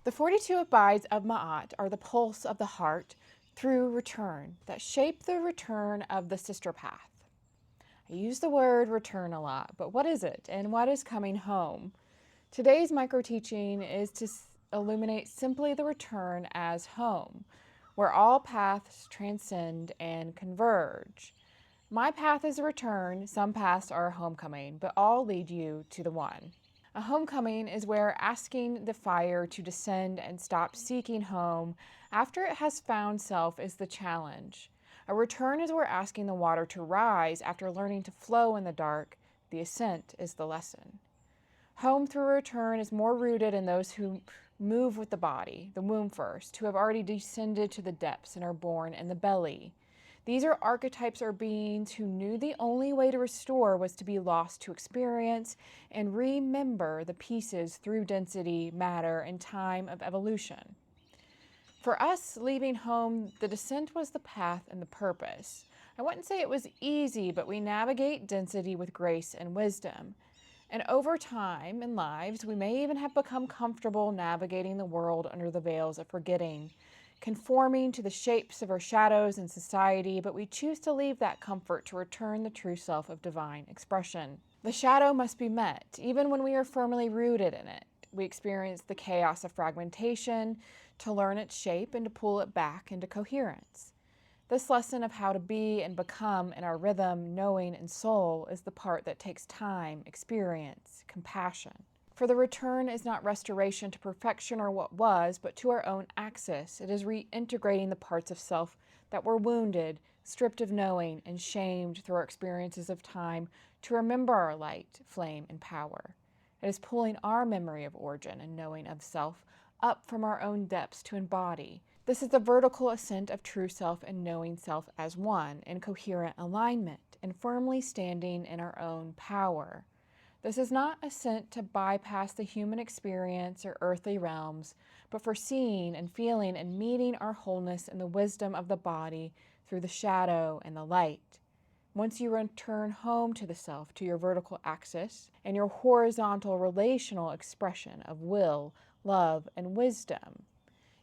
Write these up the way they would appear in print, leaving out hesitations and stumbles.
The 42 abides of Ma'at are the pulse of the heart through return that shape the return of the Sistra path. I use the word return a lot, but what is it and what is coming home? Today's micro teaching is to illuminate simply the return as home, where all paths transcend and converge. My path is a return, some paths are a homecoming, but all lead you to the one. A homecoming is where asking the fire to descend and stop seeking home after it has found self is the challenge. A return is where asking the water to rise after learning to flow in the dark, the ascent is the lesson. Home through return is more rooted in those who move with the body, the womb first, who have already descended to the depths and are born in the belly. These are archetypes or beings who knew the only way to restore was to be lost to experience and remember the pieces through density, matter, and time of evolution. For us, leaving home, the descent was the path and the purpose. I wouldn't say it was easy, but we navigate density with grace and wisdom. And over time in lives, we may even have become comfortable navigating the world under the veils of forgetting, conforming to the shapes of our shadows in society, but we choose to leave that comfort to return the true self of divine expression. The shadow must be met, even when we are firmly rooted in it. We experience the chaos of fragmentation to learn its shape and to pull it back into coherence. This lesson of how to be and become in our rhythm, knowing, and soul is the part that takes time, experience, compassion. For the return is not restoration to perfection or what was, but to our own axis. It is reintegrating the parts of self that were wounded, stripped of knowing, and shamed through our experiences of time to remember our light, flame, and power. It is pulling our memory of origin and knowing of self up from our own depths to embody. This is the vertical ascent of true self and knowing self as one in coherent alignment and firmly standing in our own power. This is not ascent to bypass the human experience or earthly realms, but for seeing and feeling and meeting our wholeness in the wisdom of the body through the shadow and the light. Once you return home to the self, to your vertical axis, and your horizontal relational expression of will, love, and wisdom,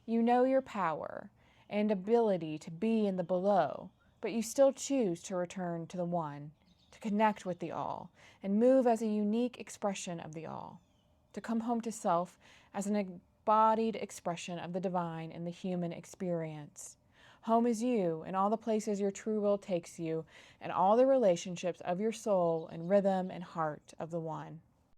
you know your power and ability to be in the below, but you still choose to return to the one, to connect with the all, and move as a unique expression of the all, to come home to self as an embodied expression of the divine in the human experience. Home is you and all the places your true will takes you and all the relationships of your soul and rhythm and heart of the one.